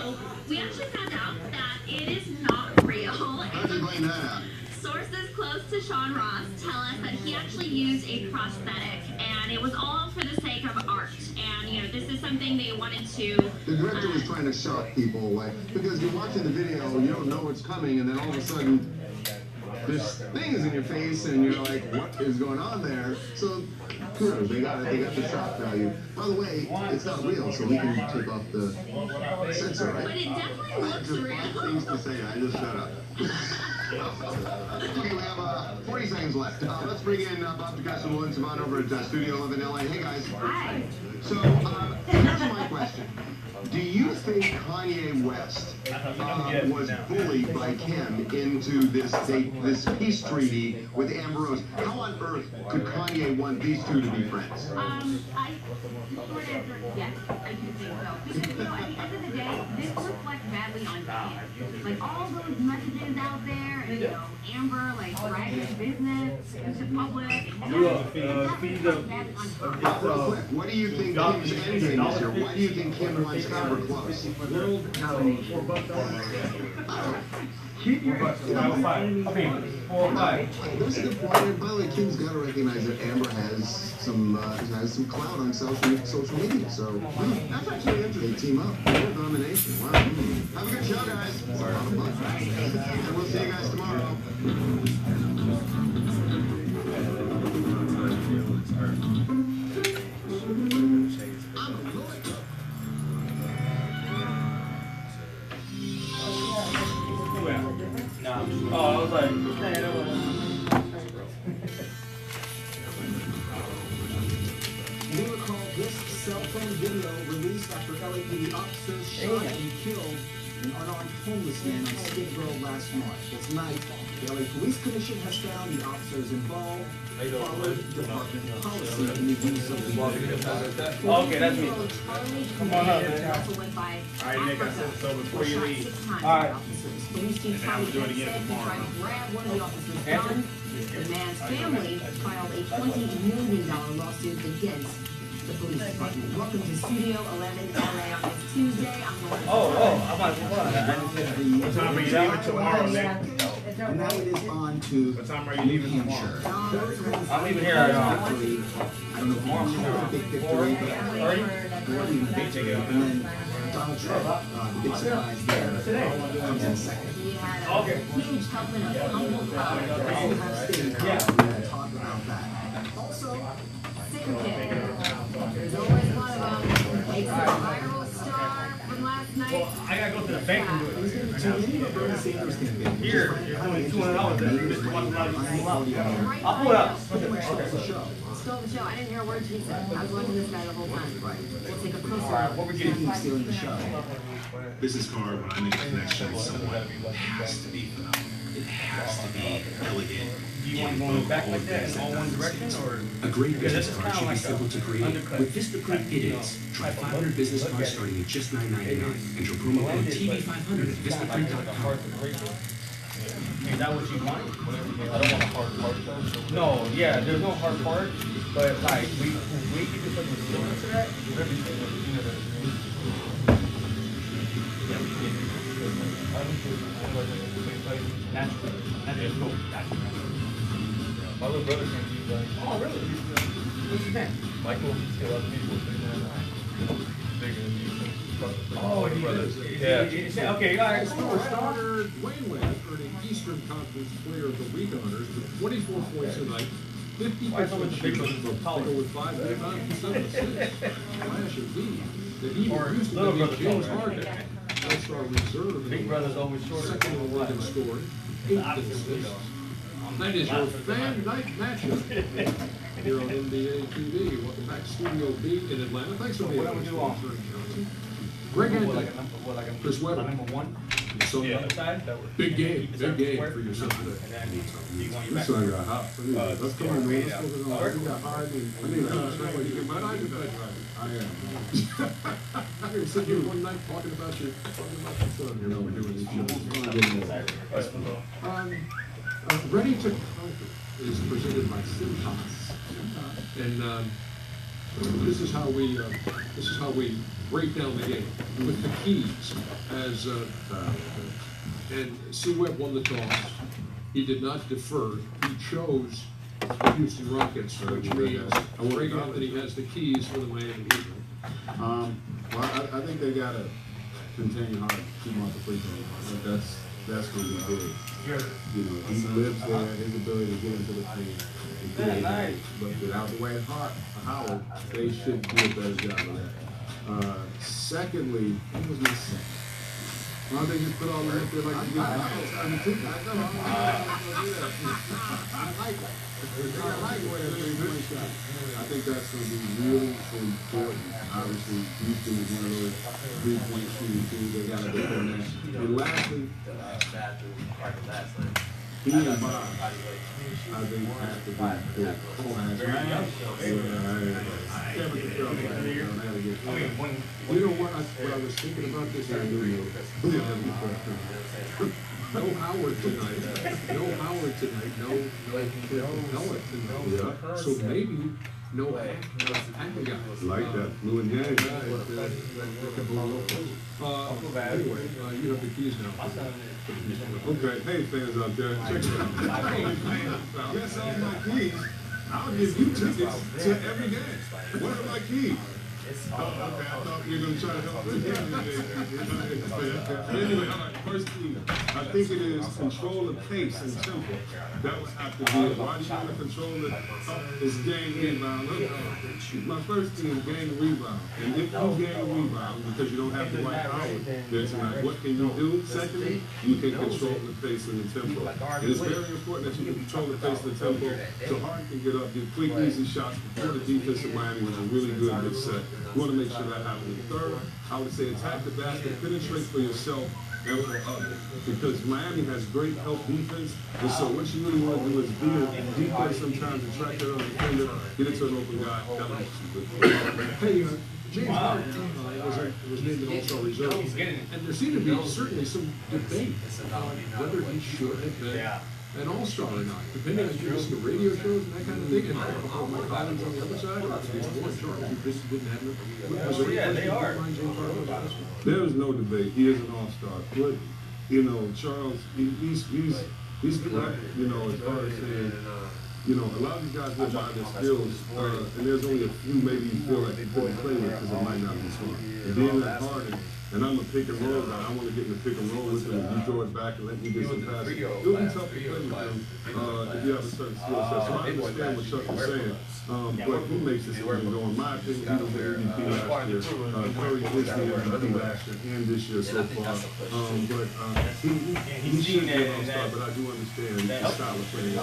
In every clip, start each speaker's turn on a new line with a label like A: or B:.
A: So we actually found out that it is not real.
B: How'd you find that out?
A: Sources close to Sean Ross tell us that he actually used a prosthetic, and it was all for the sake of art. And you know, this is something they wanted to.
B: The director was trying to shock people away because you're watching the video, you don't know what's coming, and then all of a sudden, this thing is in your face, and you're like, "What is going on there?" So, kudos, they got it. They got the shock value. By the way, it's not real, so we can take off the censor, right?
A: But it definitely looks real.
B: Things to say. I just shut up. Okay, we have 40 seconds left. Let's bring in Bob DeCastro and Savant over at Studio 11 LA. Hey, guys.
A: Hi.
B: So, here's my question. Do you think Kanye West was bullied by Kim into this peace treaty with Amber Rose? How on earth could Kanye want these two to be friends?
C: Short answer, yes, I do think so. Because, you know, at the end of the day, this reflects badly on Kim. Like, all those messages out there, and, you know, Amber, like, dragging business into public,
B: What do you think Kim's endgame is here? Why do you think Kim wants Amber close?
D: World domination. Keep your
B: There's a good point. And by the way, Kim's got to recognize that Amber has some clout on social media. So that's actually interesting. They team up. World domination. Wow. Have a good show, guys. It's a lot of fun. And we'll see you guys tomorrow.
D: Oh, I was like, man, that was...
E: You recall this cell phone video released after LAPD officers shot and killed an unarmed homeless man on Skid Row last March. This night, the LA Police Commission has found the officers involved followed department policy in the use of the
D: Okay, that's me. Come on up, man.
C: Alright, Nick, I said so before you leave.
D: Alright.
C: And now we'll do it again tomorrow.
F: The man's family filed a $20 million lawsuit against the police department. Welcome to Studio 11 LA on this Tuesday. I'm Lauren.
D: I'm like, what?
C: What time are you leaving tomorrow, Nick?
E: And now it is on to
C: What time are you leaving
E: New
C: tomorrow?
E: Hampshire.
D: I'm leaving here at
E: I don't know if you call it a big victory, but big ticket. And then Donald Trump, the big surprise there, comes in second.
F: He had a huge helping of humble crowd.
E: We'll have staying crowd. We're going to talk about that. Also,
F: Skintaper. There's always one of them. Takes a viral star from last night.
D: I gotta go to the bank and do it.
E: to any of Bernie Sanders campaign,
D: Here, you're doing $200 then. Just one line, I'll pull it out.
F: Stole the show. I didn't hear a word she said. I was watching this guy the whole time. We'll take a closer look.
D: What we're getting?
E: stealing the show.
G: Business card, when I make a connection with someone, it has to be phenomenal. It has to be elegant.
D: Do you want going back like that in all one direction, or?
G: A great
D: Because this
G: business
D: is
G: card
D: kind of
G: should be
D: like
G: simple to create.
D: undercut.
G: With VistaPrint, it is. Try 500 business cards starting at just $9.99. Enter promo code TV500 at VistaPrint.com.
D: Is that what you want? I don't want a hard part though. No, yeah, there's no hard part, but like we can do something similar to that. Everything, you know, yeah, we can. Naturally, that's cool. My little brother came to you like, oh really? What's his name? Michael. He's still other people. Bigger than you. Oh, he is. Yeah. Okay, all right.
H: Starter Dwayne Wade earning Eastern Conference Player of the Week honors with 24 points tonight, 50% shooting from Pickle with 5 rebounds and 7 assists. Flash of lead that even used to be James Harden, All-Star reserve.
D: Big brother's always shorter.
H: Second in the league in scoring, 8 assists. That is your fan night matchup here on NBA TV. Welcome back to Studio B in Atlanta. Thanks for being with us, Johnson. Greg Anthony, Chris Webber.
D: Number one.
H: So,
D: Yeah. Side, that would-
H: big game for your son today. This son got hot. Let's go on, man. Let's go on. We got hard. I need to understand what you can, but I am. I can sit here one night talking about your son. You know, we're doing these shows. Ready to Conquer is presented by Cintas. And this is how we break down the game with the keys as and Sue Webb won the toss. He did not defer. He chose the Houston Rockets, which means Greg Anthony has the keys for the Miami Heat.
I: Well, I think they gotta continue hard to keep on the free throw. That's going to be big. You know, he lives there. His ability to get into the paint. But without Dwight Howard, they should do a better job of that. Secondly, what was my second? Well, they just put all the left there like you got. I like that. I like where that three-point shot. I think that's going to be really important. Obviously, Houston is one of those three-point shooting teams. They got to get there now. And lastly, he and Bob, I think, have to be good. You know what? I was thinking about this. I knew you. No Howard tonight. No Howard tonight. No Pellet tonight. Yeah. So maybe no Hack-a-guy. Like that. Blue and Yang.
H: Anyway, you have the keys now.
I: Okay, hey fans out there, check it out. Guess all my keys. I'll give you tickets to every game. What are my keys? Okay, I thought you were going to try to help me. Anyway, all right, first key. I think it is control the pace and tempo. That would have to be it. Why do you want to control it? It's game rebound. My first key is game rebound. And if you game rebound because you don't have the right power, then tonight, what can you do? Secondly, you can control the pace and the tempo. And it's very important that you can control the pace and the tempo so Harden can get up, get quick, easy shots before the defense of Miami was a really good mid set. You want to make sure that happens. Third, I would say attack the basket, penetrate for yourself and for others. Because Miami has great help defense, and so what you really want to do is be a defense sometimes and track that on the defender, get into an open guy. That makes you good.
H: Hey, James Harden was named an All-Star reserve, and there seemed to be certainly some debate on whether he should have been an All-Star or not, depending on you listen to radio shows and that kind of thing. And Mike Collins on the other side, or it's Warren Charles who just didn't have enough. They are.
I: There is no debate. He is an all-star. But, you know, Charles, he's correct, you know, as far as saying, you know, a lot of these guys live by their skills, and there's only a few maybe you feel like they couldn't play with because it might not be smart. And being that Harden, and I'm a pick and roll guy, I want to get in the pick and roll with him, and you throw it back and let me get some passes. It'll be tough to play with him if you have a certain skill set. So I understand what Chuck is saying. But who makes this decision go? In my opinion, he was the MVP last year. Curry is the MVP last year and this year so far. But he should be an all-star, but I do understand the style of playing.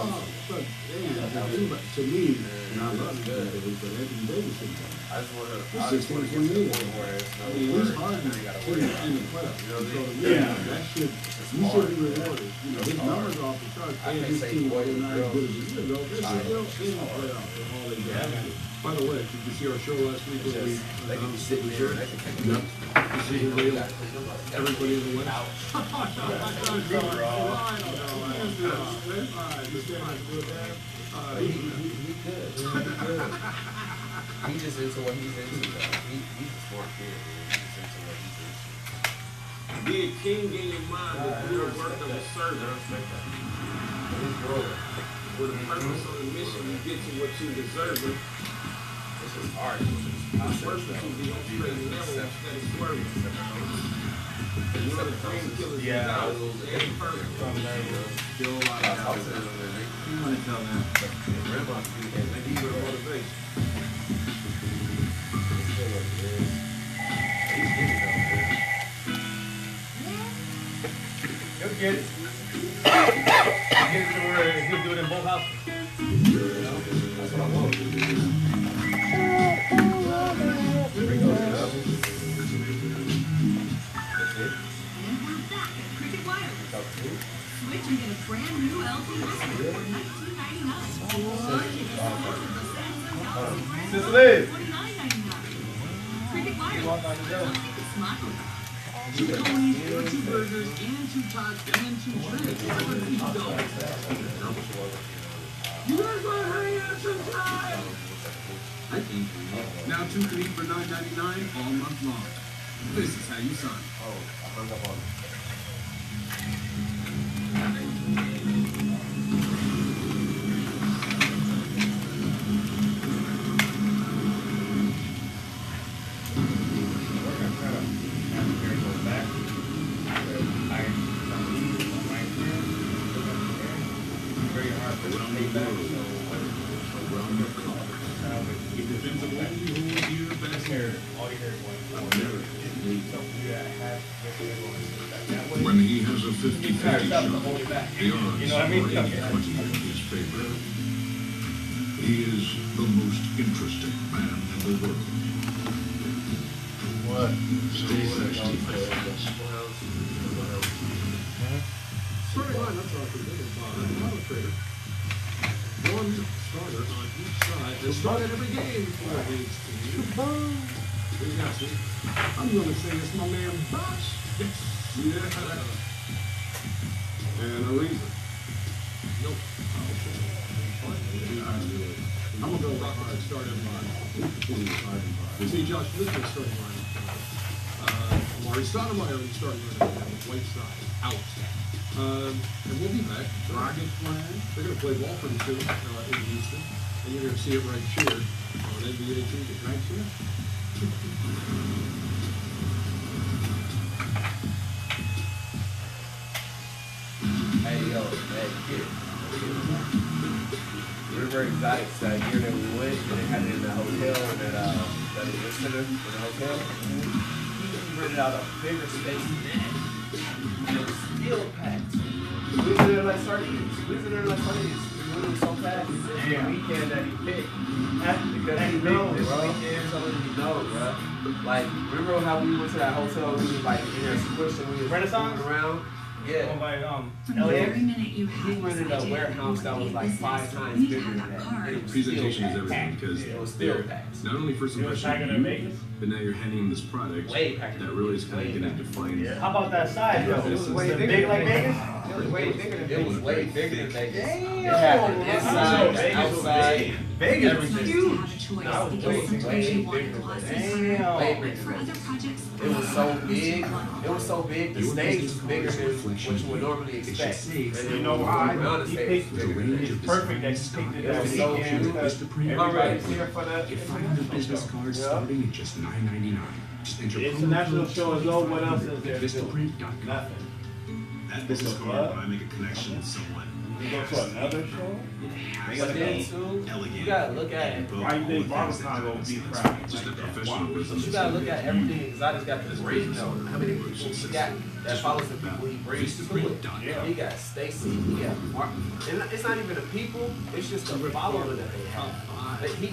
I: But to me, and I love him, but Anthony Davis should be. This is 2028. I mean, he's hard in the playoffs. So to me, that should, you should be rewarded. You know, his numbers are off the charts, and his team was not as good as a year ago. They're still in the playoffs for all they got.
H: By the way, did you see our show last week when we announced the reserve? Yep. You see who real everybody in the West?
D: He just into what he's into, though. He's a smart kid. He's just into what he's into.
J: Be a king in your mind and do the work of a servant. With a purpose on the mission, you get to what you deserve.
D: This is art.
J: Work to be on straight level instead of swerving. You know the dream killers and purpose.
I: Still a lot of houses. You want to tell them. And he's a motivation.
D: He'll get it. Get it to where he'll do it in both houses. That's what I want. Bring those up. That's it.
C: And we're back at Cricket Wireless. Switch and get a brand new LTE for $19.99. Or get a support of the Samsung Galaxy Brand for $29.99. Cricket Wireless. Smile.
H: You can only eat 2 burgers and 2 tots and 2 drinks.
I: You guys want to hang out sometime?
E: I think now 2 can eat for $9.99 all month long. This is how you sign.
D: Oh, I hung up on it.
H: When he has a 50-50 shot, the odds are 80-20 in his favor. He is the most interesting man in the world.
D: What?
H: Stay thirsty. Starting lineups are presented by Auto Trader. One starter on each side has started every game for his team. I'm going to say it's my man Bosh. Yes.
I: Yeah. And a reason.
H: Nope. I'm going to go rock hard, start in line. See Josh Liston starting line. Amari Stoudemire in the starting line with Whiteside out. And we'll be back. Rocket Flag. They're going to play ball pretty soon in Houston. And you're going to see it right here on NBA TV. Right here.
J: Hey, yo, hey, kid. River Exotics, year that we went, and they had it in the hotel, and that event center in the hotel. He rented out a bigger space than that. And it was still packed. We was in there like sardines. We were so fast. It's the weekend that he picked. Because he knows, this weekend, so he knows, bro. Like, remember how we went to that hotel, we was like in there squished and we was
D: Renaissance?
J: around? Yeah. He rented a warehouse that was like 5 times bigger than that.
G: Presentation is everything because
J: it was still packed.
G: not only first impression of you, but now you're handing them this product
J: Way packed.
G: that really is kind of going to define it.
D: How about that size, though?
J: It was way
D: Is it
J: bigger
D: big
J: than
D: like
J: Vegas.
D: Vegas?
J: It was way bigger than Vegas. It was way bigger than Vegas.
D: Damn.
J: It had the inside, the
D: Vegas was
J: outside,
D: big. Vegas was
J: everything.
D: huge.
J: No, it was way bigger than that.
D: Damn.
J: Way bigger than Vegas. It was so big. It was so big. The stage was bigger than what you would normally expect. And
D: You know why?
J: around the
D: He
J: stage
D: picked
J: was bigger than
D: it's
J: that.
D: perfect that you picked it
J: It
D: that
J: was so
D: weekend
J: cute.
D: because everybody's here for that.
G: Get 500 business cards starting at just $9.99. Just enter
D: The
G: promo
D: international
G: code
D: show is over. What else is there?
G: Vistaprint.com.
D: Nothing.
K: That business card, when I make a connection with someone,
D: You go to another show?
K: it
J: But
K: has to
J: then
K: be
J: too,
K: elegant.
J: you gotta look at it.
K: Both
D: Why you think
K: things
D: Barber
K: that
D: Congo
K: makes
D: be
K: sense.
D: crowded
K: Just a
D: like that?
K: professional
D: Why?
K: business.
J: You gotta look at everything Exotic's got to bring though. How many people he got that follows the people he brings to it?
D: Yeah.
J: He got Stacy, he got Mark. And it's not even the people, it's just the following that they have. Like, he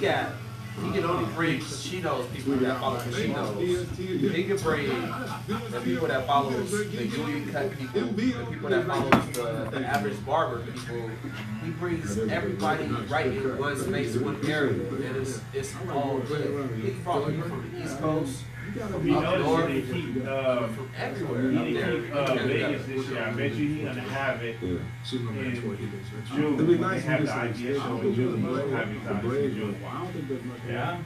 J: can only bring Cheetos people that follow Cheetos. He can bring the people that follows the union cut people, the people that follows the average barber people. He brings everybody right in one space, one area, and it's all good. He brought people from the East Coast,
D: You
J: from up
D: notice
J: north,
D: they keep
J: from everywhere.
D: he
J: Up
D: didn't
J: there.
D: keep Vegas this year. I bet you he's gonna have it
I: Yeah.
D: in
I: It'd
D: June.
I: be
D: They
I: nice
D: have
I: if
D: the
I: it's
D: idea
I: like,
D: show in June. We'll have you
I: the
D: guys in
I: Braves,
D: June.
I: I don't think there's much.
D: Yeah.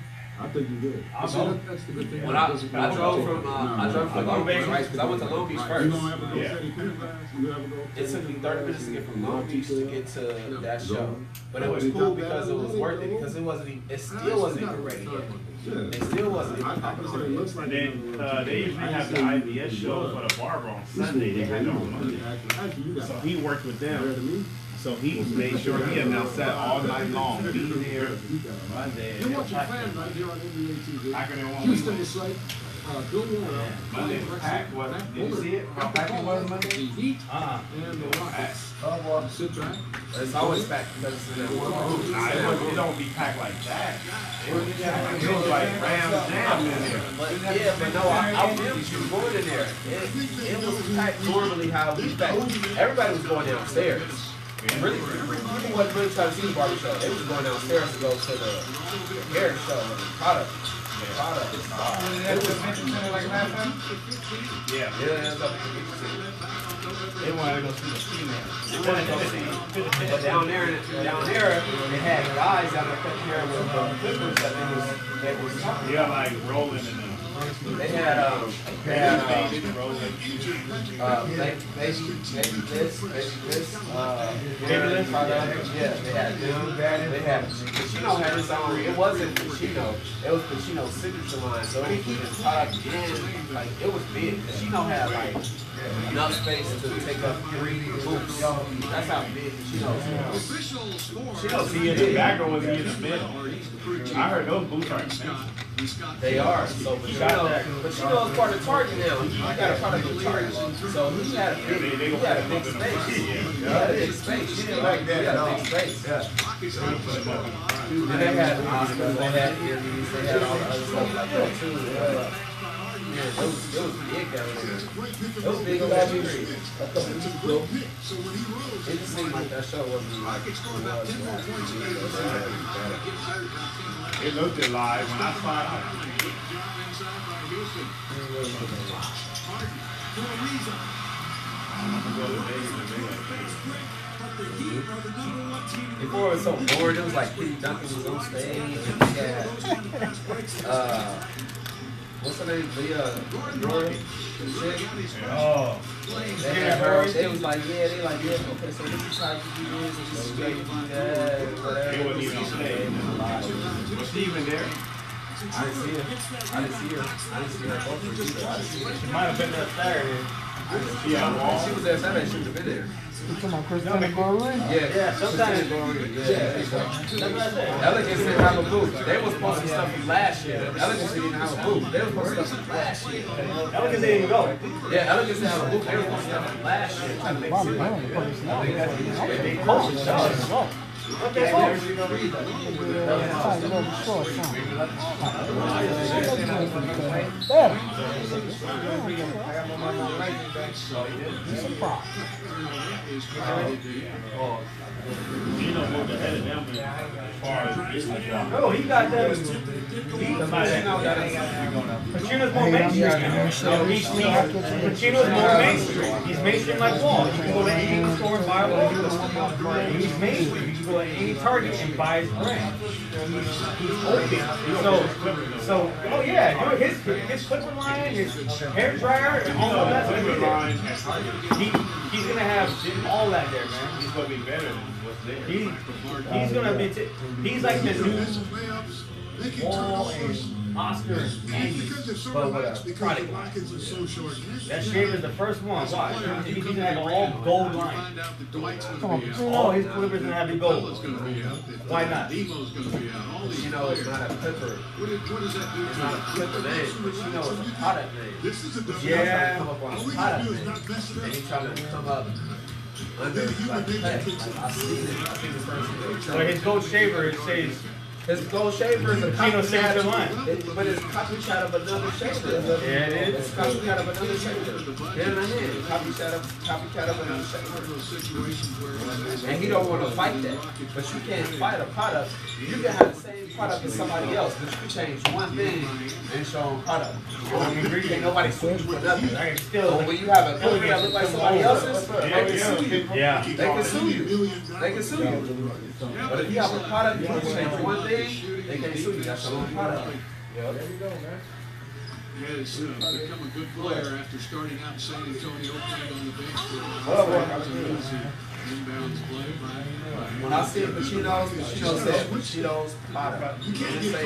I: I think you're good.
D: I'll
I: See,
D: go.
I: that's the good thing.
J: When I drove from Long Beach, right? Because I went to Long Beach
I: You
J: first.
I: don't ever go
D: Yeah.
I: Teddy Pendergrass? You ever go?
J: It took me 30 minutes to get from Long Beach to get to that show. But it was cool because it was worth it because it still wasn't even ready yet. It still wasn't even
I: It looks like
D: Then they usually have the IBS show for the barber on Sunday. They had it on Monday.
I: Actually, you got
D: So he worked with
I: better
D: them.
I: than me.
D: So he made sure he announced that all night long. Be there
I: You got it.
D: Monday.
I: You're watching fans right here on NBA TV.
D: Packing in 1
I: Houston
D: week.
I: is like Bill Warner.
D: Monday was packed. What? Did you see it? How packed it was Monday?
I: The Heat
D: Uh-huh.
I: and the Rockets. Sit back.
J: It's always packed because it's in that one room.
D: It don't be packed like that. It was like Rams Jam in there.
J: But yeah, but no, I really was going in there. It was packed normally how it was packed. Everybody was going downstairs. Really, people wasn't really trying to see the barber show. They was going downstairs to go to the hair show and the product. product.
D: Yeah.
J: Yeah, that's up to you.
D: They wanted to go see the female.
J: But down there, they had guys that were cutting hair with clippers that they was
D: Yeah, like rolling in them.
J: They had baby this product. Yeah, they had them. They had Pacino had his own. It wasn't Pacino. It was Pacino's signature line. So it was his product and like it was big. Pacino had like enough space to take up 3 booths. That's how big Pacino was.
D: Pacino see in the back or was he in the middle? I heard those booths are expensive.
J: They are. So Pacino is part of Target now. He got a product with Target. So he had a big space. He had a big space. He didn't like that. He had a big space. Yeah. And they had Oscars, they had Emmys, they had all the other stuff like that too. Yeah, it was big down there. It was big on that street. It just seemed like that show wasn't like it
D: It looked alive when I saw it.
J: Before it was so bored, it was like Pete Duncan was on stage and he had what's her name? Leah Rory?
D: Oh.
J: They had her. They was like, yeah, they like, yeah, okay, so this is how you do this, and this is how you do that, whatever.
D: It wasn't even on stage. Was she even there?
J: I didn't see her. I didn't see her. I didn't see her both either. I didn't see her.
D: She might have been there Saturday.
J: She was there Saturday. She would have been there. Yeah, sometimes Elegance didn't have a booth. They was posting stuff from last year. Elegance didn't have a booth. They was posting stuff from last year.
D: Elegance didn't even go.
J: Yeah, Elegance didn't have a booth. They was posting stuff from last year. Trying to make it seem like
D: They posted stuff.
J: Okay, so you're gonna read that.
D: Gino moved ahead of them as far as business.
L: Oh, he got that. Pacino's more mainstream. Pacino's more mainstream. He's mainstream like Wall. You can go to any store and buy Wall. He's mainstream. You can go to any Target and buy his brand. He's open. Oh yeah, his clipper line, his hair dryer, and all of that's gonna be there. He's gonna have all that there, man.
D: He's gonna be better than what's there.
L: He's gonna be. He's like the new Wall and Oscar and Andy, but with a product line. That shave is the first one. Why? He's gonna have an all gold line. All his clippers gonna have the gold. Why not?
J: Pacino is not a clipper. It's not a clipper name. Pacino is a product name.
L: Yeah.
J: Come up on a product name. And he's trying to come up under like hey, like, I see this person.
L: So his gold shaver, it says.
J: His gold shaver is a copycat of
L: line.
J: But it's copycat of another shaver.
L: Yeah, it is.
J: It's copycat of another shaver. Get in the hand. Copycat of another shaver. And he don't want to fight that. But you can't fight a product. You can have the same product as somebody else, but you can change one thing and show them product. Ain't nobody sue you for nothing.
L: I can still.
J: So when you have a clipper that looks like somebody else's, they can sue you.
L: Yeah.
J: They can sue you. They can sue you. But if you have a product, you can change one thing, they can't sue you. That's your own product.
H: There you go, man. Has become a good player after starting out in San Antonio, playing on the bench for inbounds play.
J: When I see Pacino said Pacino's product. He didn't say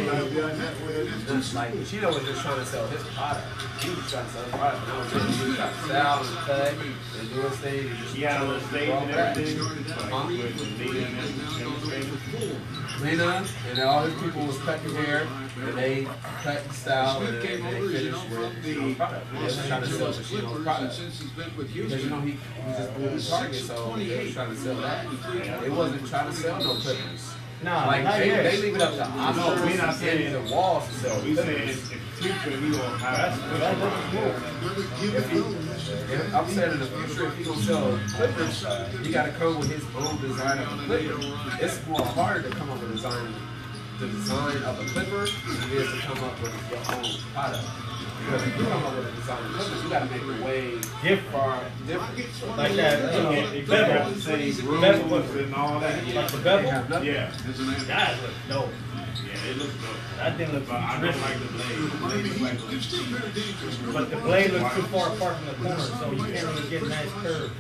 J: like Pacino was just trying to sell his product. He was trying to sell his product. And he was trying to style and cut and do his thing.
D: He had on the stage and everything.
J: Lena and all his people was cutting hair and they cut and style and they finished with the product. They was trying to sell Pacino's product. Because you know he just blew the target, so they was trying to sell that. It wasn't trying to sell no clippers.
L: No,
J: like they leave it up to
D: No, we're not saying
J: the walls to sell.
D: We saying if future we gonna have
J: I'm saying in the future, if he gonna sell clippers, he gotta come with his own design of the clipper. It's more harder to come up with a design the design of a clipper as it is to come up with your own product. Because if you come up with a design of clippers, you gotta make it way different.
L: Like that, bevel. Bevel was and all that. Like the bevel?
K: Yeah.
L: That look dope.
K: Yeah, it looks dope.
L: That thing looks
K: But I don't like the blade. The blade looks like
L: but the blade looks too far apart from the corner, so you can't really get a nice curve.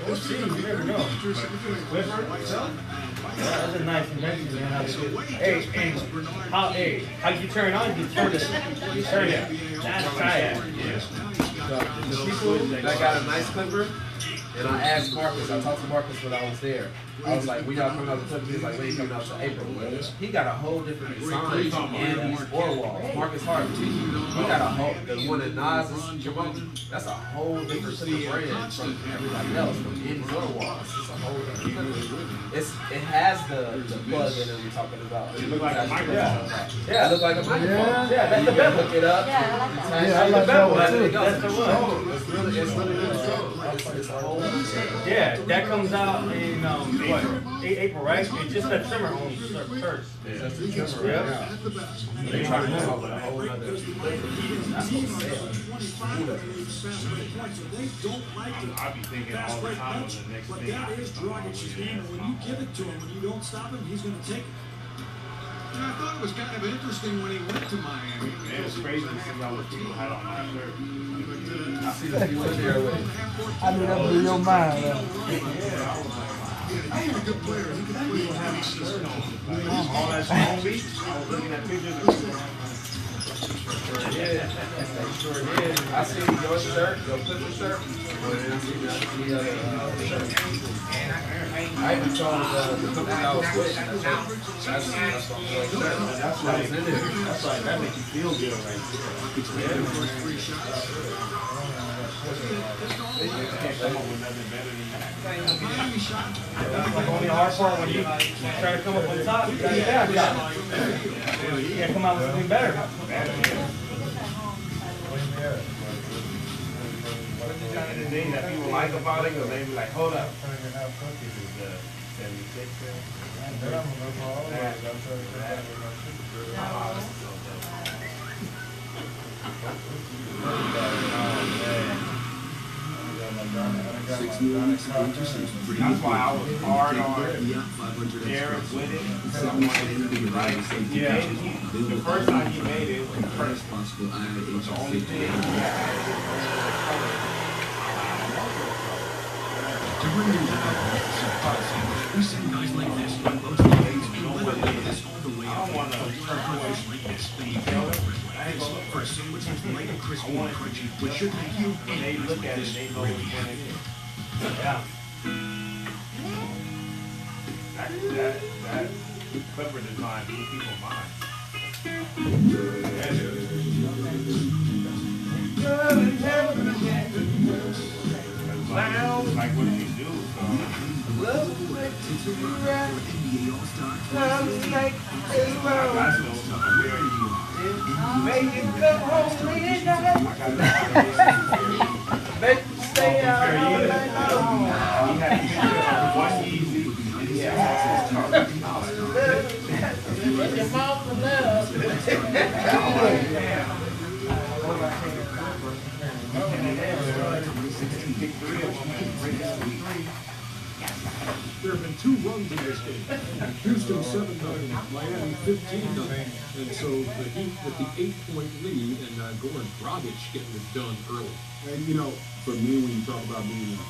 L: We'll see, you never know. That's a nice invention, man. How to do it. Hey, how you turn on? You turn it. That's tight.
J: The people that got a nice clipper, and I asked Marcus, I talked to Marcus when I was there. I was like, when y'all coming out with clippers? He was like, when you coming out to April? He got a whole different design in these oil walls. Marcus Hart, he got a whole, the one that Nas is promoting, that's a whole different clipper brand from everybody else, from in these oil walls. It's a whole different clipper. It has the plug in that we're talking about.
K: It looks like a microphone.
J: Yeah, it looks like a microphone.
L: Yeah, that's the bevel.
J: Hook it up.
F: Yeah, I like that.
L: Yeah, I like that one too.
J: That's the one. It's really strong. It's a whole.
L: Yeah, that comes out in what? April, right? It's just a trimmer only first.
J: It's just a trimmer right now. They try to come up with a whole other. That's on sale.
K: I'll be thinking all the time of the next thing.
E: That is Dragic's game, and when you give it to him, when you don't stop him, he's going to take it.
H: And I thought it was kind of interesting when he went to Miami.
K: It was crazy to see all the people had on my shirt.
J: I see the people in there with it.
M: I mean, that blew your mind.
H: He's a good player. He can play with any system.
K: All that Long Beach, I was looking at pictures of people.
J: I see your shirt, your Clipper shirt, and I see the other shirt. I even saw the Clipper that was with. That's what I'm going to That's what was in there.
K: That's right, that makes you feel good right there. You can't come up with nothing better than that.
L: That's like only hard part when you try to come up on top, you gotta get that shot. You gotta come out with something better.
K: What's the kind of thing that people like about it, or maybe like, hold up. That's why I was hard on Derek with it. I wanted it to be right. Yeah, the first time he made it, the first the only thing.
G: To bring you we send guys like this on boats and waves, we let this all the way up. Like this, for a sandwich that's light and crispy and crunchy, which should make you
K: When they look at it, they know it's going to be.
L: Yeah.
K: That Clipper design blew people's mind. Like what you do,
G: NBA All-Star.
K: Make it come home
J: Make you stay out all night long.
K: He had one easy.
J: Your mouth for love.
H: There have been 2 runs in this game. Houston 7-0, Miami 15-0. And so the Heat with the 8-point lead and Goran Dragic getting it done early.
I: And you know, for me, when you talk about being a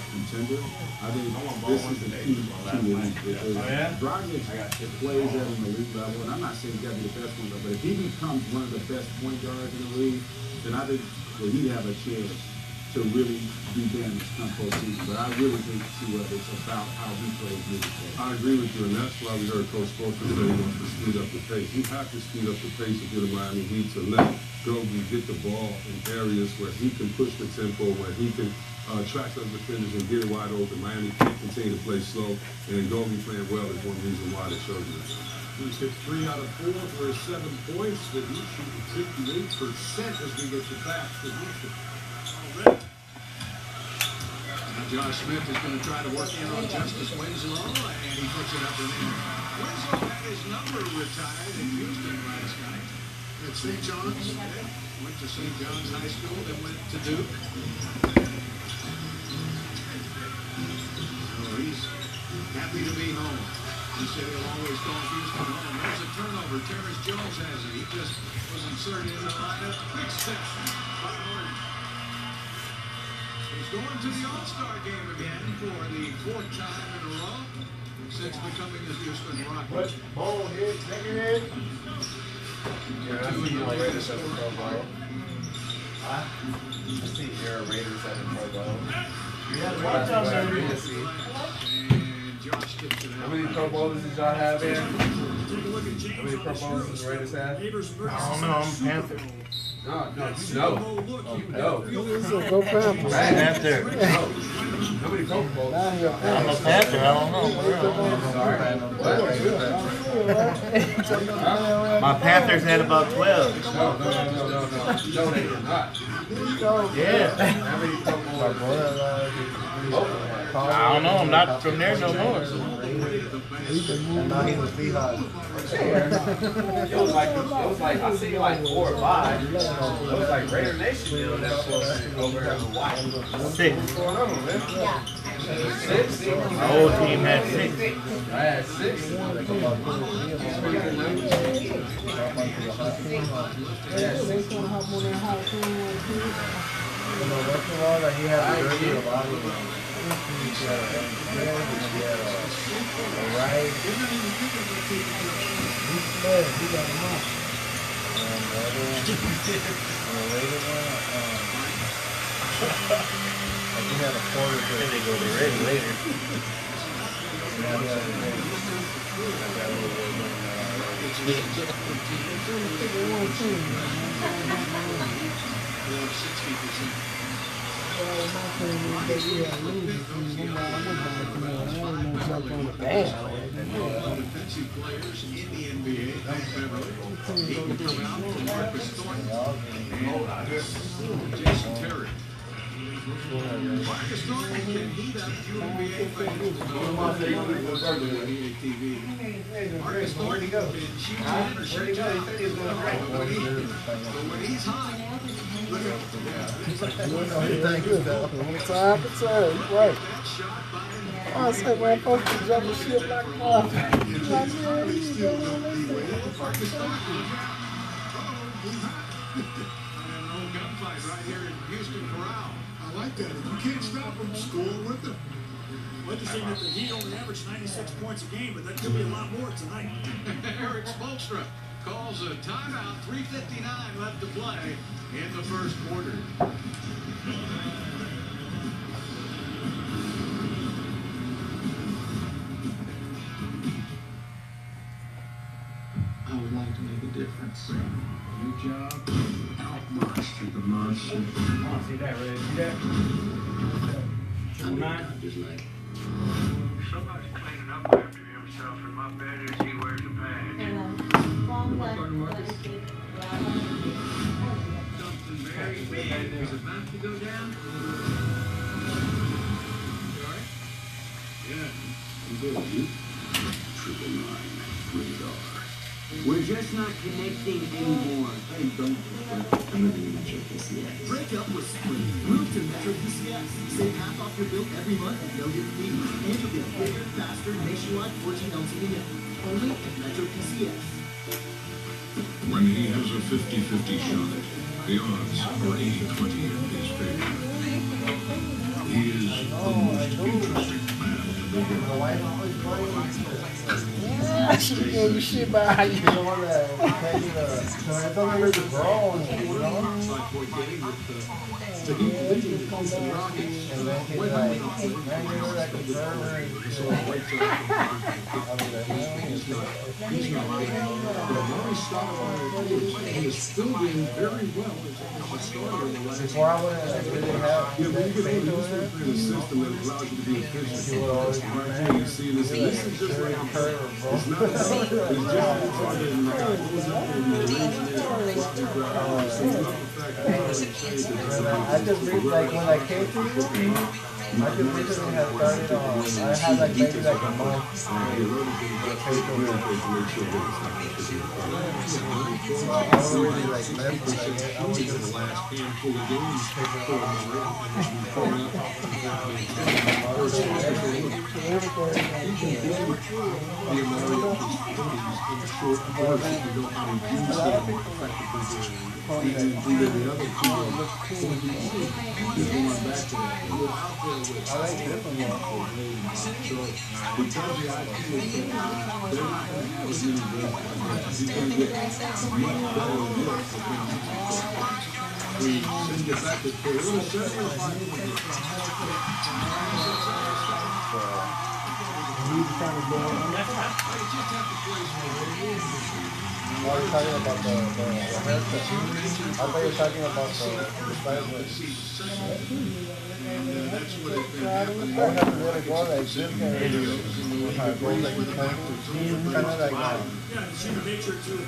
I: contender, I think this is the key to it. Because Dragic plays at an elite level, and I'm not saying he's got to be the best one, but if he becomes one of the best point guards in the league, then I think that he'd have a chance to really do damage come postseason. But I really think it's about how he plays moving forward.
H: I agree with you, and that's why we heard Coach Spoelstra say he wants to speed up the pace. You have to speed up the pace if you're the Miami Heat to let Gogi get the ball in areas where he can push the tempo, where he can track those defenders and get it wide open. Miami can't continue to play slow, and Gogi playing well is one reason why they showed you that. He's hit 3 out of 4 for his 7 points. The Heat shooting 58% as we get to back to Houston.
E: Josh Smith is going to try to work in on Justice Winslow, and he puts it up and in.
G: Winslow had his number retired in Houston last night. At St. John's. Went to St. John's High School, then went to Duke. So he's happy to be home. He said he'll always call Houston home. There's a turnover. Terrence Jones has it. He just was inserted in the lineup. Big step by Horton. He's going to the All-Star game again for the 4th time in a row since becoming a Houston Rocket.
L: Ball hit, second hit.
J: Yeah, I see your Raiders at the Pro Bowl. I see your Raiders at the Pro Bowl. How many Pro Bowls did y'all have in? How many Pro Bowls did the Raiders have?
L: I don't know, I'm a Panther.
J: No, you know.
M: Go Panthers.
L: Panther.
J: How many Pro Bowls?
L: I'm a Panther, I don't know. My Panthers had about 12.
J: No, they did not.
L: Yeah.
J: How many Pro Bowls?
L: I don't know, I'm not from there no more.
M: And now he's a Seahawks.
J: It was like I see like 4 or 5. It was like Raider Nation deal that over here in Hawaii.
L: 6.
J: What's going on, man? 6?
L: My old team had 6.
J: I had 6.
M: He had a lot of
L: They go to red later.
G: Defensive players in the NBA, Beverly, Eaton Corral, Marcus Thornton, and Jason Terry. Marcus Thornton can heat up NBA fans to go on NBA TV. Marcus Thornton can shoot and shut down. But when he's hot, look out.
M: Right. I said, man, folks can jump the ship like a moth.
G: Gunfight right here in Houston Corral. I like that. If you can't stop them, score with them.
N: Interesting that the Heat only averaged 96 points a game, but that could be a lot more tonight.
G: Eric Spoelstra calls a timeout. 3:59 left to play in the first quarter.
B: I would like to make a difference.
G: Your job,
B: Monster, the monster.
L: I want to see that, Red. See that?
B: Just like.
K: Somebody's cleaning up after himself, and my bet is he wears a badge.
G: something very big is about to go down. Sorry? Yeah, I'm good. You?
E: 999 radar. We're just not connecting anymore. Hey, don't. I'm not even Metro PCS. Break up with Sprint. Move to Metro PCS. Save half off your bill every month and no hidden fees. And you'll get bigger, faster, nationwide 4G LTE network. Only at Metro PCS.
G: When he has a 50-50 shot, the odds are 80-20 in his favor. He is the most interesting man in the world.
M: She gave you shit about how you doing that. I thought we were the grown, you know? And then he's like, man, you're like a Barber.
G: He is still doing very well as a starter in the last.
M: Before I went in, I didn't have.
I: Yeah, but you can do this in a system that allows you to be efficient. Right here, you see this. This is just like it's not. It's just
M: I just read like when I came to you. I just recently have started on, I had like maybe like a month.
I: I
M: don't really like mess with it. I was just
I: the last handful of games for
M: Are you talking about the haircut? I thought you were talking about the style. I don't have to really go like this guy. Go like this kind of like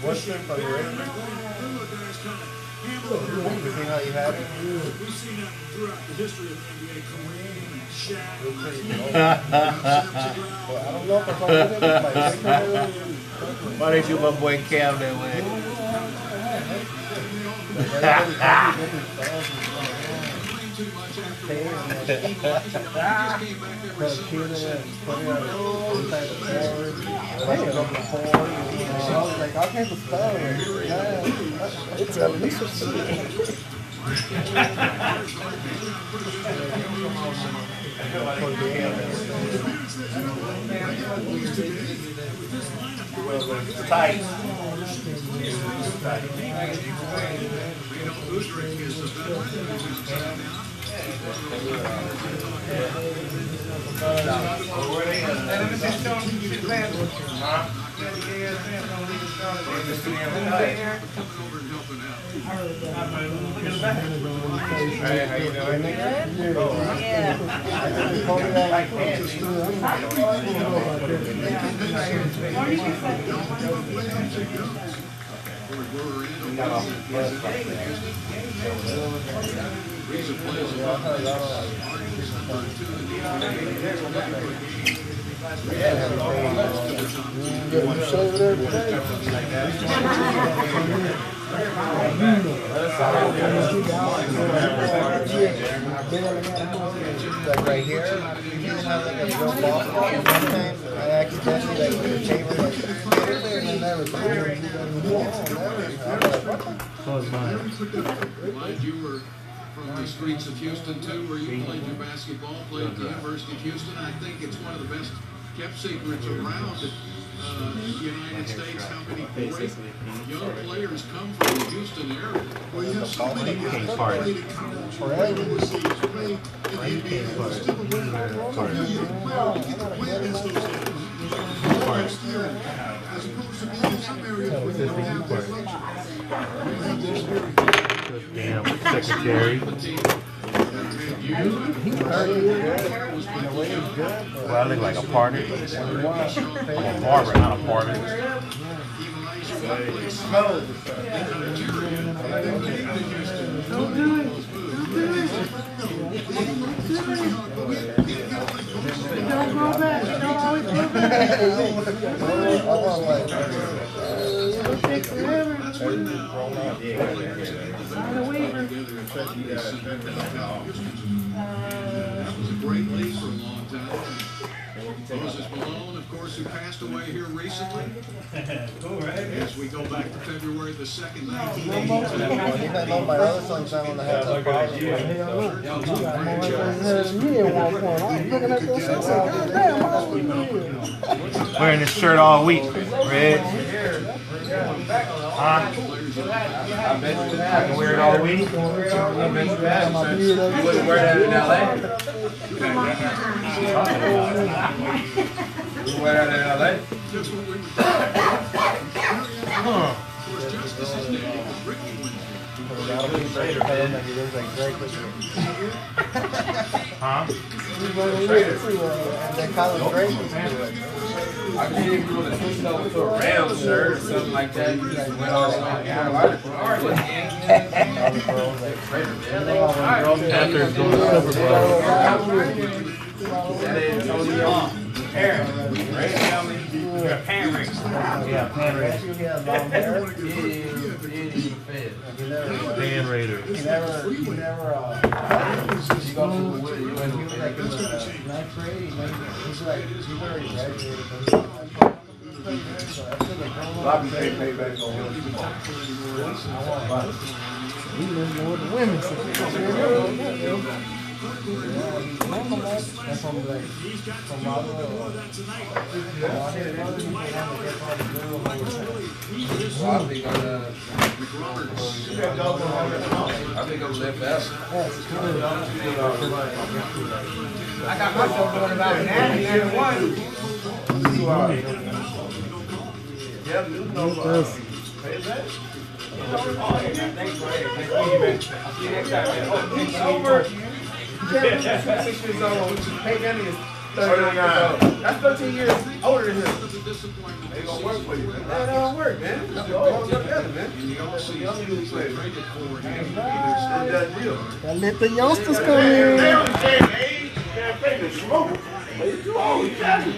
M: Western from your you see how you had it?
N: We've seen that throughout the history of the NBA. Kareem, Shaq.
M: Well, I don't know if I'm going to
L: Why did you my boy Cam that way?
M: It's at least a
L: Tight. Hey, how you doing?
M: Like right here, you didn't have like a real ball. Sometimes I accidentally like put a table like get in there and then never I'm like, what the?
H: Glad you were from the streets of Houston too, where you played your basketball, played at the University of Houston. I think it's one of the best kept secrets around the United States. How many great young players come from the Houston area? Well, you have so many guys that played at college, played overseas, played in the NBA, and still win. You get to play against those guys. As opposed to being in some areas where you don't have that luxury.
L: Damn, secretary. Well, I look like a partner. I'm a barber, not a partner.
M: Don't go back. Don't always go back. It'll take forever. Sign a waiver.
H: That was a great league for a long time. Moses Malone, of course, who passed away here recently. As we go back to February the 2nd, 1982.
M: My other son's not on the head.
L: Wearing this shirt all week. Red. Huh? I can wear it all week. You wouldn't wear that in LA? You wear that in LA? Huh. Huh?
M: They call him Drake.
J: I can't even do a switch over to a Rams shirt or something like that. You just went all the way to Carolina.
D: After going to Super Bowl.
J: That ain't Antonio.
L: Aaron, right? You're a pan race.
M: Yeah, pan race. He had long hair.
D: Pan Raider.
M: He never, you go to, when he was like in the ninth grade, he's like, he's already graduated.
B: Bobby paid payback on him.
M: He lives more than women, so that's from like, from my
J: I think I'm left out.
L: I got myself going about 91.
J: Yeah, you know
L: Thanks, man. I'll see you next time, man. Oh, it's over. Yeah, 6 years old. Hey, Danny is 39 years old. That's 13 years older than him.
B: They gonna work for you, man.
J: that don't work, man. You all together, man.
B: You don't see young people play. It's
M: Gotta let the youngsters come in.
B: They on the same age. They're afraid to smoke. They do all the time.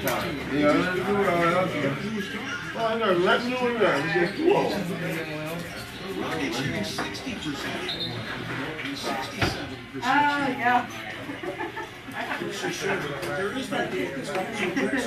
B: Yeah, let's do it all right. Well, I know, let's do it now. We get too old.
C: Yeah.
N: There is no deal. It's like you can do this.